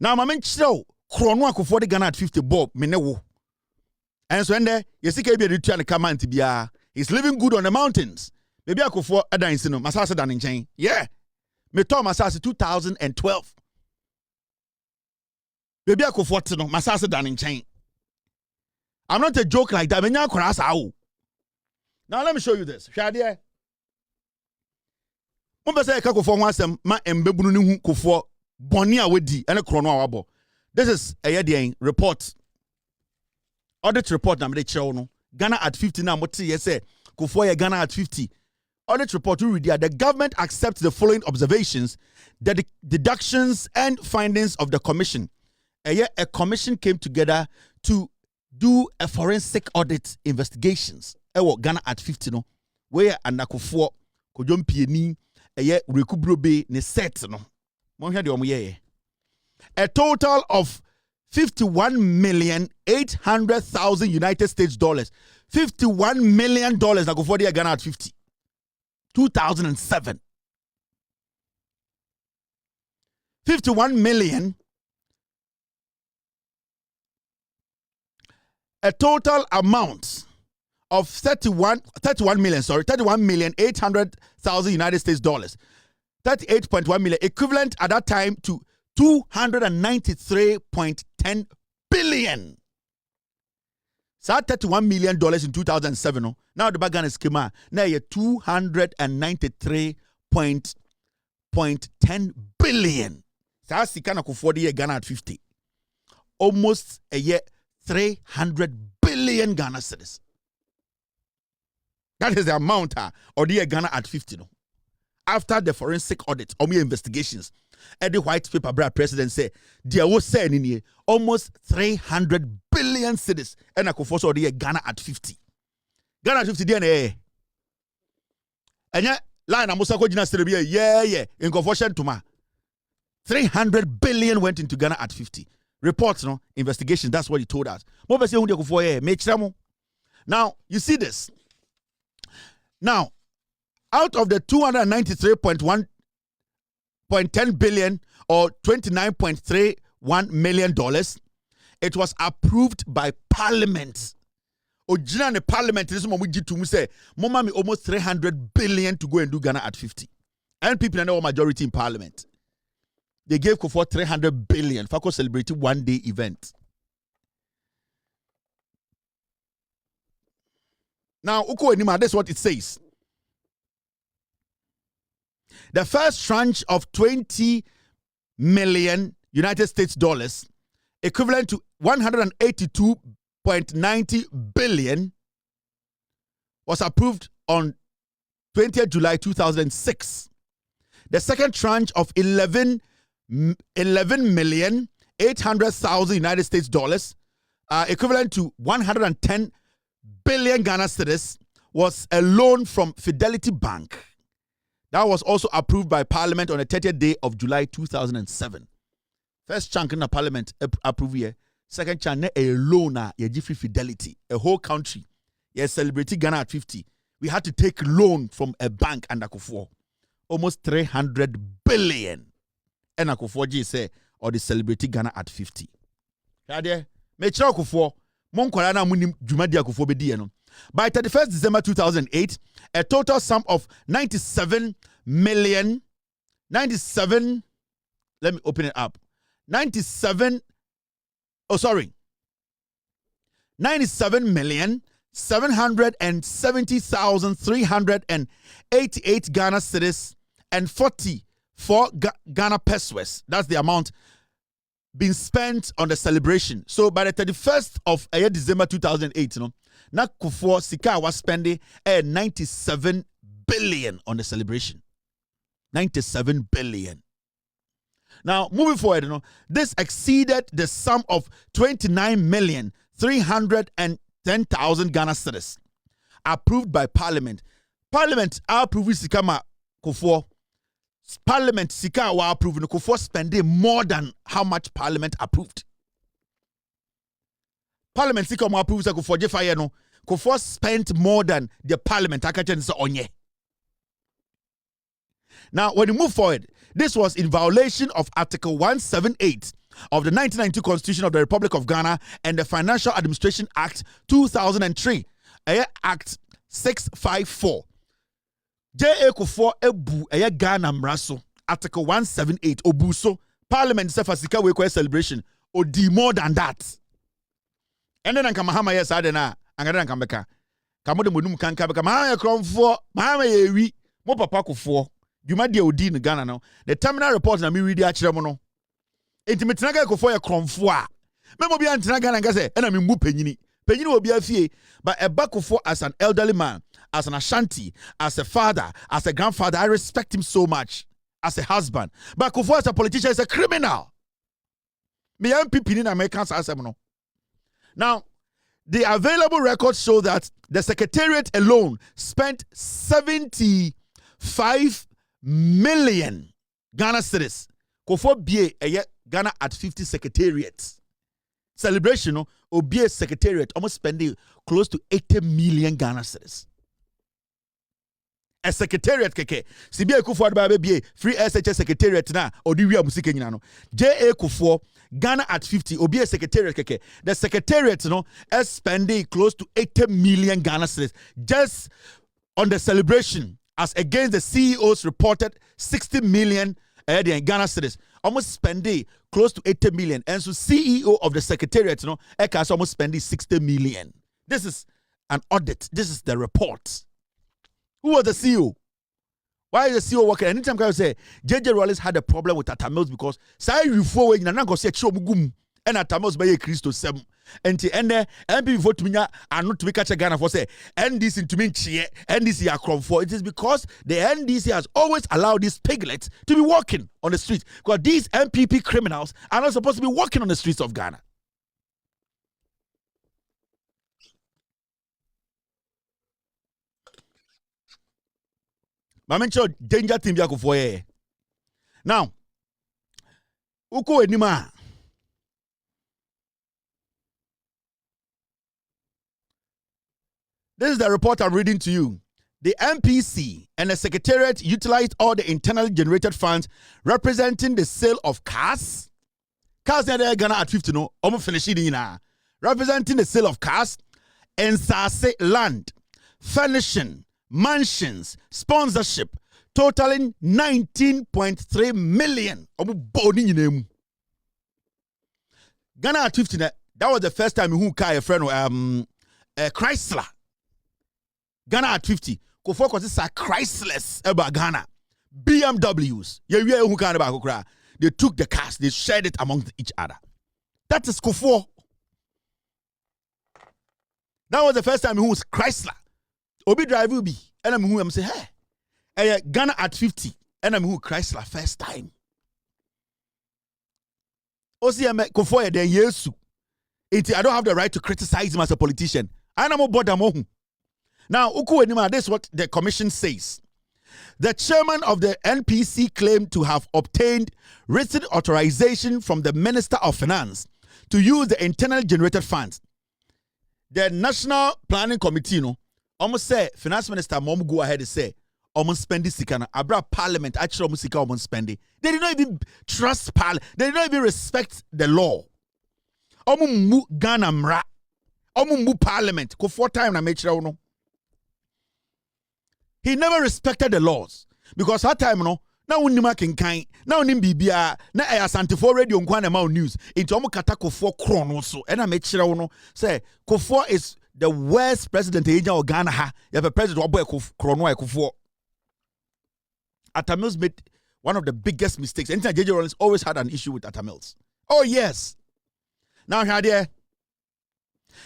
Now, my men show Chrono for the Ghana at 50 bob, Menewo. And so, and there, you see, KB return the command to be he's living good on the mountains. Maybe I could for a dancing, Masasa done in chain. Yeah. Me Tom Masasa 2012. Maybe I could for Masasa done in chain. I'm not a joke like that. Now, let me show you this. Shadia. Say for once, ma embebunu kuffour bonia wedi and a chrono wabo. This is a year report. Audit report na me de Ghana at 50 now. What say kuffour Ghana at 50. Audit report you read there. The government accepts the following observations, the deductions and findings of the commission. A commission came together to do a forensic audit investigations. Ghana at 50 no. Where anakuffour kodom pieni eye rekubrobe ne set no. Mo hwe de omo a total of 51,800,000 United States dollars. $51 million na go for the Ghana at 50. 2007. 51 million. A total amount of 31,800,000 United States dollars. 38.1 million, equivalent at that time to 293.10 billion. So $31 million in 2007. Now the Ghana schema now you 293.10 billion. So that's the kind of 40 year Ghana at 50. Almost a year 300 billion Ghana cedis. That is the amount or the Ghana at 50. No? After the forensic audit, investigations, the white paper president said, there was saying in here almost 300 billion cedis, and I could force the Ghana at 50. Ghana at 50, DNA. And yet, line I'm also going to yeah, in confusion to ma. 300 billion went into Ghana at 50. Reports, no investigations, that's what he told us. Now, you see this. Now, out of the 293.10 billion or $29.31 million, it was approved by Parliament. Originally, Parliament is almost 300 billion to go and do Ghana at 50. And people know majority in Parliament. They gave for 300 billion for celebrating one-day event. Now, that's what it says. The first tranche of 20 million United States dollars, equivalent to 182.90 billion, was approved on 20th July 2006. The second tranche of 11,800,000 United States dollars, equivalent to 110 billion Ghana cedis, was a loan from Fidelity Bank. That was also approved by Parliament on the 30th day of July 2007. First chunk in the Parliament approved here. Second chunk, a loan, free Fidelity. A whole country, celebrating Ghana at 50. We had to take loan from a bank under kuffour. Almost 300 billion. And kuffour G say, or the celebrating Ghana at 50. Kade, me chira kuffour. Mon kwala munim jumadi kuffour be di no. By 31st December 2008, a total sum of 97 million, let me open it up. 97,770,388 Ghana cedis and 44 Ghana pesos. That's the amount being spent on the celebration. So by the 31st of December 2008, na kuffour sika was spending 97 billion on the celebration. 97 billion. Now, moving forward, this exceeded the sum of 29,310,000 Ghana cedis approved by Parliament. Parliament approved sika ma kuffour. Parliament sika wa approved kuffour spending more than how much Parliament approved. Parliament sika ma approved kuffour jefa no kuffour spent more than the Parliament akachen onye. Now, when you move forward, this was in violation of Article 178 of the 1992 Constitution of the Republic of Ghana and the Financial Administration Act 2003. Act 654. J.A. Kuffour ebu Ghana mraso. Article 178 obuso. Parliament sefasika we celebration. Odi more than that. And then Kamahama yes adena. Angada Kambeka. Kamode Munum Kankabeka. Mahama Kromfo. Mahama Yewi. Mo papa Kuffour. Juma de odi in Ghana now. The terminal report na mi read achiramono. Intimitinaga Kuffour ya Kromfo a. Memo bi antinaga na ngase ena mi mbu penyini. Penyini obi afie. But a Kuffour as an elderly man, as an Ashanti, as a father, as a grandfather, I respect him so much. As a husband. But Kuffour as a politician is a criminal. Me MPP in Americans as no. Now, the available records show that the Secretariat alone spent 75 million Ghana cedis. Kuffour bie Ghana at 50 secretariats. Celebration no Obie Secretariat almost spending close to 80 million Ghana cedis. A secretariat keke. Sibia Kuffour be free SHS secretariat na odiwia musike nyina no. J.A. Kuffour Ghana at 50 Obie secretariat keke. The secretariat no is spending close to 80 million Ghana cedis just on the celebration as against the CEO's reported 60 million Ghana cedis. Almost spending close to 80 million. And so CEO of the secretariat Ekas almost spending 60 million. This is an audit. This is the report. Who was the CEO? Why is the CEO working? Anytime I say JJ Rawlings had a problem with Atamils because say you forward na go say chomugum and Atamils by Christo 7. And the MP vote me are not to be catch a Ghana for say NDC to me NDC are come for. It is because the NDC has always allowed these piglets to be walking on the streets because these MPP criminals are not supposed to be walking on the streets of Ghana. Mamencho danger team ya Kuffour. Now, uko enima. This is the report I'm reading to you. The MPC and the Secretariat utilized all the internally generated funds representing the sale of cars. Cars na Ghana at 50 no. Omo finish it na. Representing the sale of cars and sase land, furnishing, mansions, sponsorship, totaling 19.3 million. Ghana at 50, that was the first time who car a friend Chrysler. Ghana at 50. Kuffour consists of Chryslers about Ghana. BMWs. They took the cars, they shared it among each other. That is Kuffour. That was the first time who was Chrysler. Obi drive will be, and I'm who I'm say, hey, Ghana at 50, and I'm who Chrysler first time. OCM Kuffour then yesu. I don't have the right to criticize him as a politician. I am about him. Now, this is what the commission says. The chairman of the NPC claimed to have obtained written authorization from the Minister of Finance to use the internally generated funds. The National Planning Committee, almost say Finance Minister mom go ahead and say almost spend this sikana abra Parliament actually almost sika almost spend it. They did not even trust Parliament. They did not even respect the law. Mu Ghana mra. Mu Parliament. Ko 4 time na mechira no. He never respected the laws because that time na unima kenkan na unim bibia na asante for radio nkwa na ma news. Into omo kata Kuffour kron so. E na mechira no say Kuffour is the worst president in Ghana. You have a president who Kuffour. Atamils made one of the biggest mistakes. Anytime JJ Rawlings always had an issue with Atamils. Oh, yes. Now, here,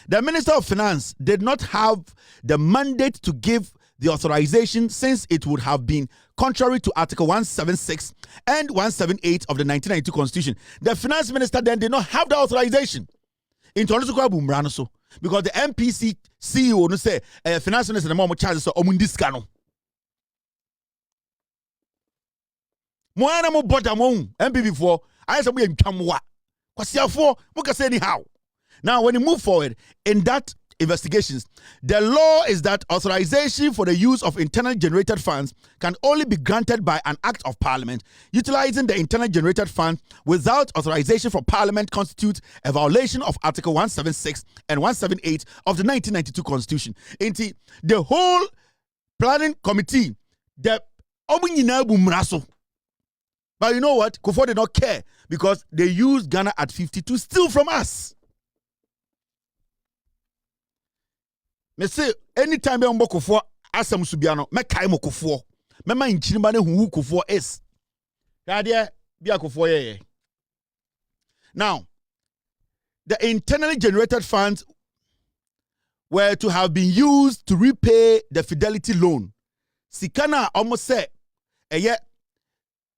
the Minister of Finance did not have the mandate to give the authorization since it would have been contrary to Article 176 and 178 of the 1992 Constitution. The Finance Minister then did not have the authorization. Because the MPC CEO no say Finance Minister the more charges so omundiscano. Moana mo bottom MPP for I say we ntwamwa. Kwasiafo muka say anyhow. Now when you move forward in that investigations. The law is that authorization for the use of internally generated funds can only be granted by an act of parliament. Utilizing the internally generated fund without authorization from parliament constitutes a violation of Article 176 and 178 of the 1992 Constitution. The whole planning committee, but you know what? Kuffour did not care because they used Ghana at 50 to steal from us. Me say anytime be on Kuffour asem subiano me kai mo Kuffour me ma nchirima ne hu Kuffour is ya bia Kuffour ye. Now the internally generated funds were to have been used to repay the Fidelity loan. Sikana almost say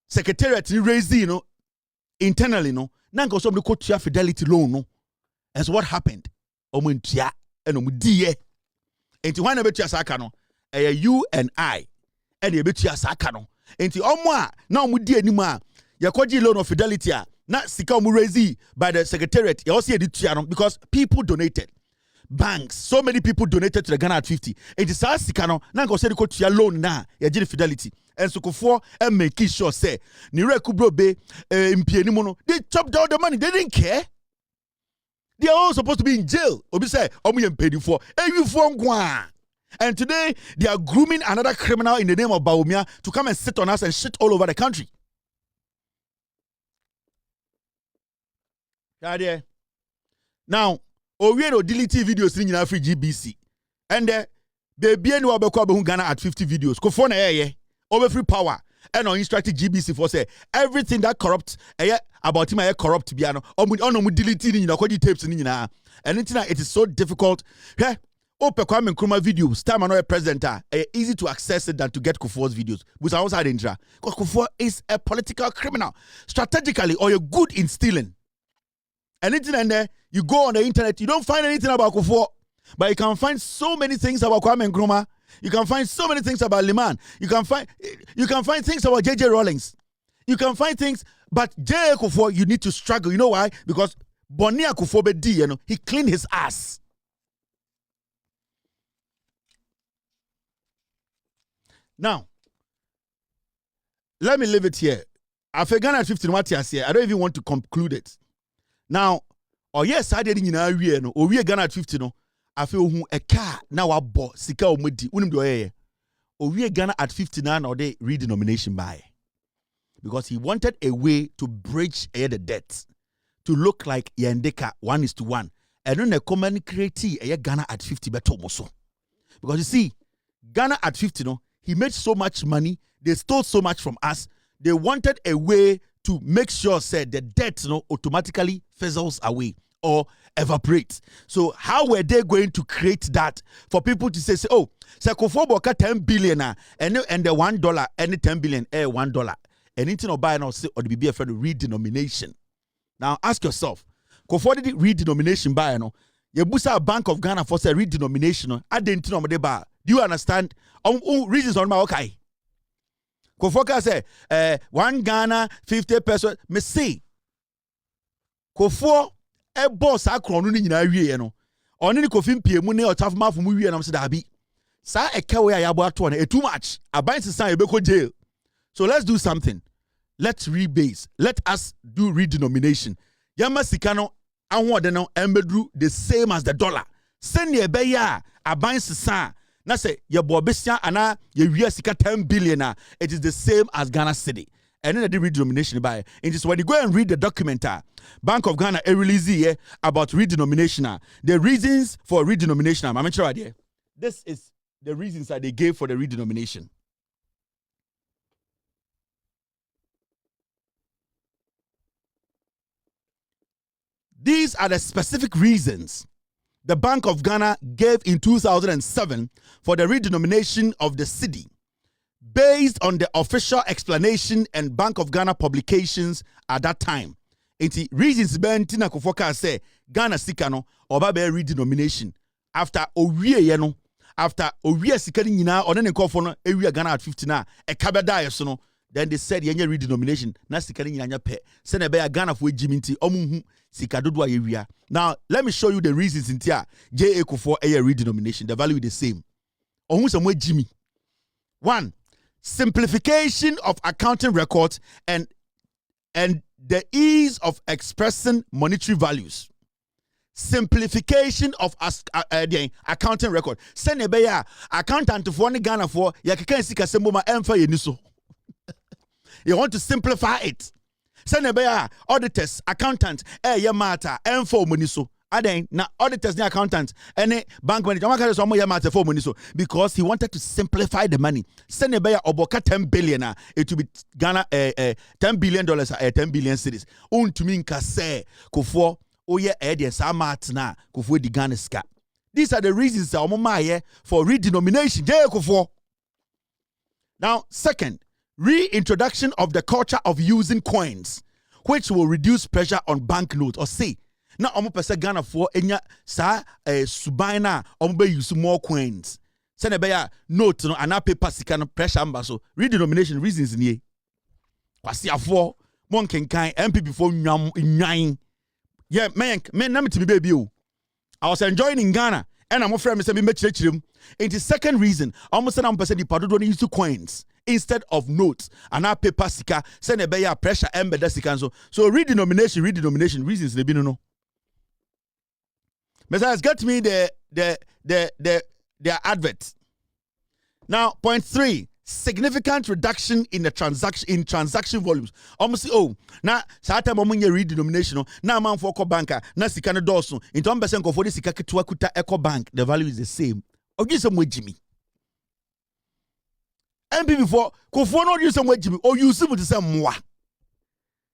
secretariat raised internally nanka so mko tua Fidelity loan no. And so what happened? Omuntia and omudie. Enti wan na betua saka no you and I and ye betua saka no. Enti omo a na omudie anim a ye kwaji loan of Fidelity a na sika omu raised by the secretariat ye also ye tua no because people donated. Banks, so many people donated to the Ghana at 50. Enti sa sika no nanka so de ko tua loan na ye gire Fidelity. And so Kuffour and make sure say ni rekubro be mpieni mu no they chopped all the money. They didn't care. They are all supposed to be in jail. Obi say omu yem paid for. And today they are grooming another criminal in the name of Bawumia to come and sit on us and shit all over the country. Now, we no delete videos in free GBC. And baby and wabekwa Ghana at 50 videos. Kuffour na over free power. And on instructed GBC for say everything that corrupt about him corrupt biano on deleting in the tapes in and it is so difficult. Hey, open Kwame Nkrumah videos, time another president easy to access it than to get Kuffour's videos. Which I also had because Kuffour is a political criminal. Strategically, or you're good in stealing. Anything and there, you go on the internet, you don't find anything about Kuffour, but you can find so many things about Kwame Nkrumah. You can find so many things about Liman. You can find things about JJ Rawlings. You can find things, but J. Kuffour, you need to struggle. You know why? Because Bonia Kuffour Bedi, he cleaned his ass. Now, let me leave it here. After Ghana at 15, what I say, I don't even want to conclude it. Now, yes, I didn't know we Ghana at 15, no. I feel a car now a boss sika omudi unim do we Ghana at 59 or they redenomination by because he wanted a way to bridge the debt to look like Yandeka 1:1 and then a common create a Ghana at 50 better so because you see Ghana at 50 no he made so much money, they stole so much from us, they wanted a way to make sure said the debt automatically fizzles away or evaporate. So how were they going to create that for people to say oh, Kuffour boka 10 billion and the $1 and 10 billion $1. Anything or buy now say or the BBF redenomination. Now ask yourself, Kuffour did redenomination buy no? You busa Bank of Ghana for say redenomination. I didn't know the bar. Do you understand? Reasons on my okay. Kuffour say 1 Ghana 50 pesos. Me say Kuffour a boss akron no nyina wie no oni ni kofim pie mu ne otaf mafo mu wie na mse da bi sa eke we ayabo ato na too much aban sisan e be ko jail. So let's do something. Let's rebase. Let us do redenomination. Yama sika no anwode no embedru the same as the dollar. Send ye be ya aban sisan na say ye bo besia ana ye wie sika 10 billion it is the same as Ghana cedi. And then the redenomination by it is when you go and read the document Bank of Ghana release here about redenomination the reasons for redenomination I'm sure idea. This is the reasons that they gave for the redenomination. These are the specific reasons the Bank of Ghana gave in 2007 for the redenomination of the cedi, based on the official explanation and Bank of Ghana publications at that time. Enti reasons bentina Kuffour say Ghana sika no oba be redenomination after owie after owie sika nyina one ne nkofo no ewie Ghana at 50 na e kabeda yeso no Then they said yenye redenomination na sika ni nyanya pe. Se na be ya Ghana for jiminti omuhu sika dodo area. Now let me show you the reasons in here. J.A. Kuffour a redenomination. The value is the same. Ohun some way Jimmy. 1. Simplification of accounting records and the ease of expressing monetary values. Simplification of the accounting record. Send a beya accountant for one Ghana for ya keka sika semboma emfa yeniso. You want to simplify it. Send a beya auditors, accountant, yamata, emfa moniso. Aden na auditors ni accountant any bank manager maka so mo yamata for moniso because he wanted to simplify the money. Send a beya oboka 10 billion it will be Ghana $10 billion 10 billion cedis. Untumi nka se Kuffour oye samat na Kuffour di Ghana ska. These are the reasons for redenomination. J.A. Kuffour. Now, second, reintroduction of the culture of using coins, which will reduce pressure on banknotes. Or say, now pesa Ghana for enya sa subaina be use more coins. Send a beya note no ana paper sika no pressure ambaso. Redenomination reasons ni. Kwasi afo mon kenkan MP before nyan. Yeah, man, nam to me baby. I was enjoying in Ghana, and I'm afraid me say me chirechirem. In the second reason, almost 1% the part don't use coins instead of notes. And our paper sika send a beya pressure embed sika so redenomination reasons they be no. Messiah, get me the advert. Now, point 3. Significant reduction in the transaction volumes. Almost now time redenomination now man for eco banker na sika no doso into 1% of sika ketua kuta eco bank the value is the same. Ogi some way Jimmy. MP before Kuffour not use some way Jimmy or use some to say moi.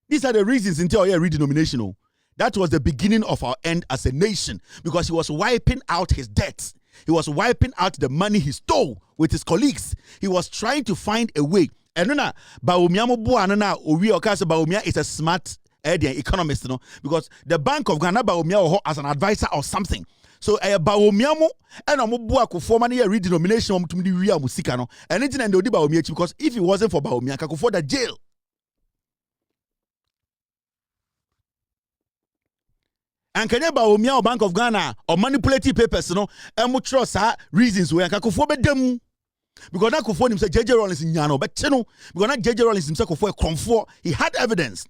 These are the reasons until your redenomination. That was the beginning of our end as a nation because he was wiping out his debts. He was wiping out the money he stole with his colleagues. He was trying to find a way. And na Bawumia mo bo anana owi okase Bawumia is a smart economist, because the Bank of Ghana Bawumia as an advisor or something. So Bawumia mo and mo bo Kuffour mani redenomination mo tumdi wi amusika no. And anything and odi Bawumia because if it wasn't for Bawumia, Kuffour the jail. And can you Bawumia or Bank of Ghana or manipulative papers, and trust reasons where Kuffour be dem. Because that Kuffour himself, JJ Rollins in Yano, but because that JJ Rollins himself Kuffour comfort, he had evidence.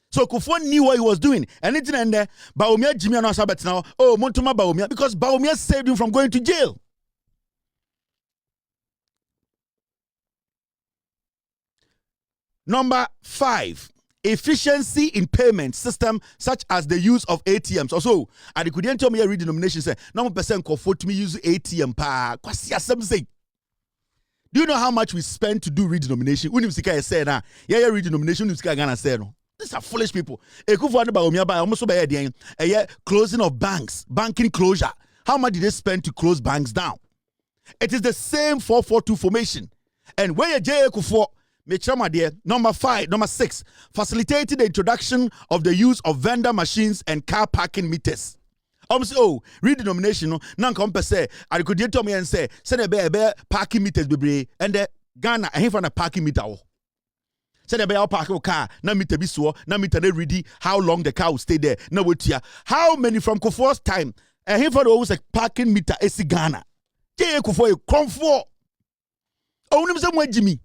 So Kuffour knew what he was doing. And it's in there, Bawumia Jimmy and Sabet now, Montuma Bawumia, because Bawumia saved him from going to jail. Number 5. Efficiency in payment system such as the use of ATMs. Also, and you couldn't tell me a redenomination say, no percent Kuffour to me use ATM pa. Kwasi asem. Do you know how much we spend to do redenomination? Unimsika say na, yeah, redenomination unimsika Ghana say no. These are foolish people. Kuffour and Bawumia by almost by a closing of banks, banking closure. How much did they spend to close banks down? It is the same 442 formation. And where J.A. Kuffour number 6, facilitated the introduction of the use of vendor machines and car parking meters. Redenomination, non compensate. I could tell me and say, send a parking meters, baby, and the Ghana, I have a parking meter. Send a park car, na meter be so, na meter they ready how long the car will stay there. No, what here? How many from Kuffour's time? I have always a parking meter, AC Ghana. J.A. Kuffour, comfort. Oh, no, Jimmy.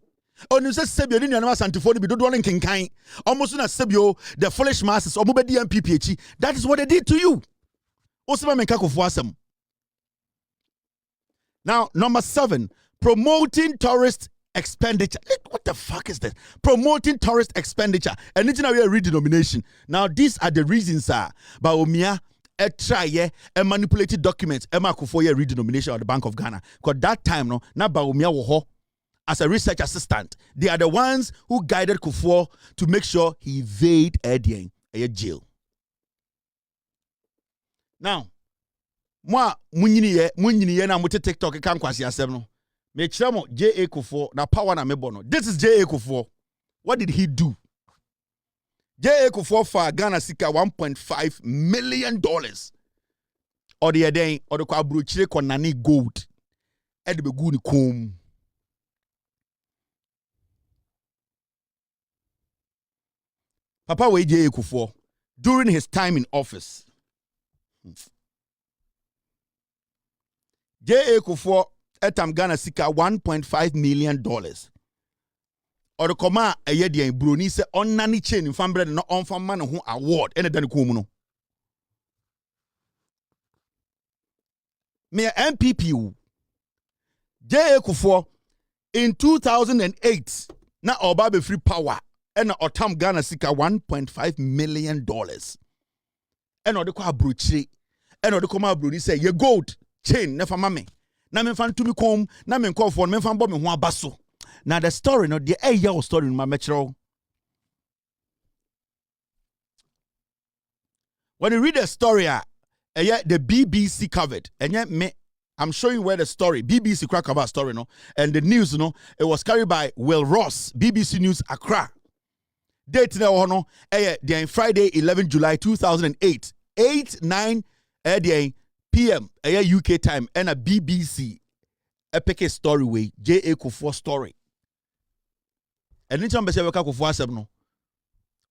Oh, you say Sebio ni nyanama santifoni bi dodo nkenkan. Almost na Sebio the foolish masses omubedi MPPH. That is what they did to you. Osema menka Kuffour asem. Now, number 7, promoting tourist expenditure. What the fuck is this? Promoting tourist expenditure. And it's now a redenomination. Now, these are the reasons, Bawumia try and manipulated documents. Emma Kuffour redenomination of the Bank of Ghana. Because that time, no, na Bawumia wo as a research assistant, they are the ones who guided Kuffour to make sure he evade a jail. Now, moi, munyini na muti TikTok kan kwasi asem no. Me chiramo J.A. Kuffour na power na mebono. This is J.A. Kuffour. What did he do? J.A. Kuffour for Ghana sika $1.5 million. Or the day or the kwabru chire konani gold. Edbe guni kum. Papa we J.A. Kuffour during his time in office. J.A. Kuffour etam Ghana sika $1.5 million. Or the command a year Bruni se on nanny chain in Fambre no on from man who award any than Kumuno. Me MPP J.A. Kuffour in 2008 na obabe free power and otam Ghana sika $1.5 million. And the kwa bruchi and the koma bruni say ye gold chain never mame. Na me fan to me come na me call for me fan bomb me ho abaso. Now the story no the your story in my metro. When you read the story, the BBC covered, and yet me, I'm showing where the story BBC crack about story no, and the news no, it was carried by Will Ross, BBC News Accra. Date na no, the Friday 11 July 2008, 8-9 p.m. UK time, and a BBC epic story way J.A. Kuffour story. And in terms of Kuffour asem no,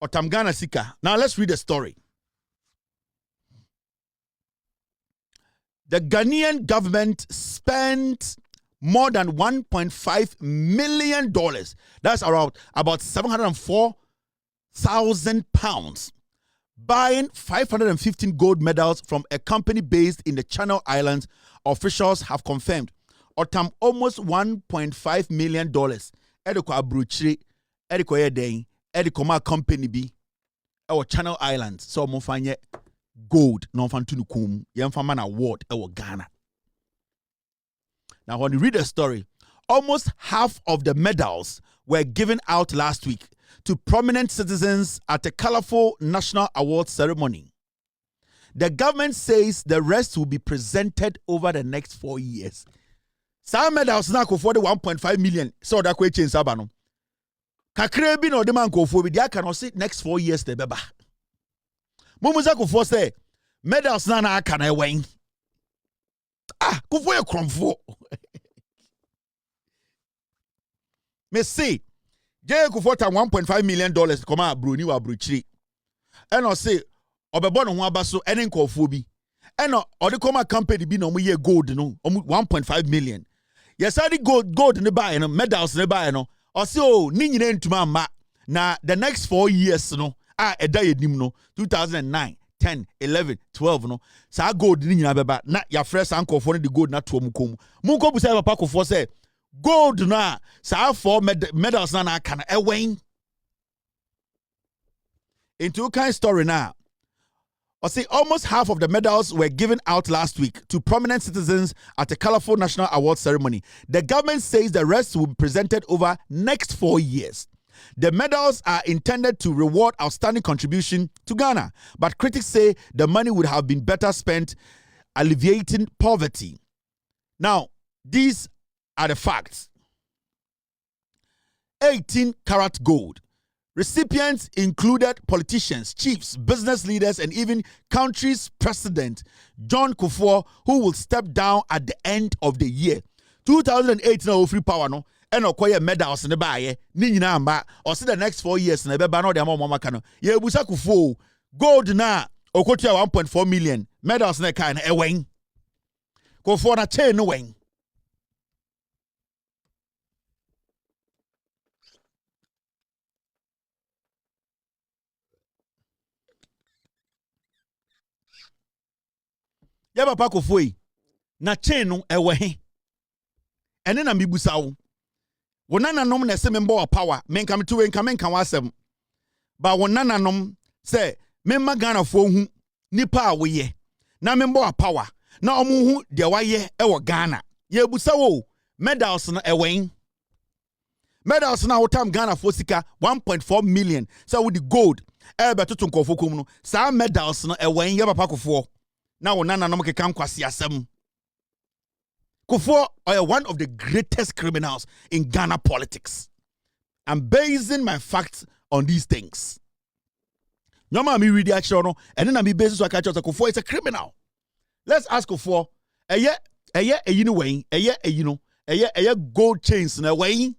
otam Ghana sika. Now let's read the story. The Ghanaian government spent more than $1.5 million. That's around about 704,000 pounds. Buying 515 gold medals from a company based in the Channel Islands, officials have confirmed. Otam almost $1.5 million. Ediko abruchiri, ediko yedeng, ediko ma company bi. Our Channel Islands. So mo fanye gold non fantunu kum. Yem faman award our Ghana. Now when you read the story, almost half of the medals were given out last week to prominent citizens at a colorful national award ceremony. The government says the rest will be presented over the next 4 years. Some medals now go for the 1.5 million. So that way change sabano. Kakrebi no demand go for with cannot see next 4 years the beba. Mumuza go for say medals na can I win. Go for your crumfo. Me say J.A. Kuffour $1.5 million come out Bruni wa bruchiri. And I say obebo no ho abaso ene nkofo bi. And or the come company bi no mo ye gold no 1.5 million. Yes, I gold ne buy no medals ne buy no. Or say oh ni nyina ntuma ma na the next 4 years no eda yedim no 2009 10 11 12 no sa gold ni nyina beba na ya fresh ankofo no the gold na to mukom. Munko bu say papa Kuffour say gold na sa for medals na can win. Into kind story now. I say almost half of the medals were given out last week to prominent citizens at a colorful national award ceremony. The government says the rest will be presented over next 4 years. The medals are intended to reward outstanding contribution to Ghana, but critics say the money would have been better spent alleviating poverty. Now, these are the facts. 18-karat gold. Recipients included politicians, chiefs, business leaders, and even country's president, John Kuffour, who will step down at the end of the year. 2008 na free power no, and okoye medals in the baye, ni nyina amba, or see the next 4 years na beba no de mama kano. Ye busa Kuffour, gold na okotia 1.4 million, medals na kind wen. Kuffour na chain no wen. Ya papa Kuffour na chain no ewe he ene na mibusa wo wonana nom na se membo power menka metu we nka menka wasem ba wonana nom se memma Ghana fo hu nipa a wo ye na membo power na omu hu de waye ewo Ghana ye busa wo medals no ewe medals na wotam Ghana fo sika 1.4 million so with the gold beto nkofo kom no sa medals no ewe ye papa Kuffour. Now, Nana Nomke Kwasi Asem. Kuffour are one of the greatest criminals in Ghana politics. I'm basing my facts on these things. Nyoma mi read the and then I'm basing so I catch Kuffour is a criminal. Let's ask Kuffour. You know, gold chains na way.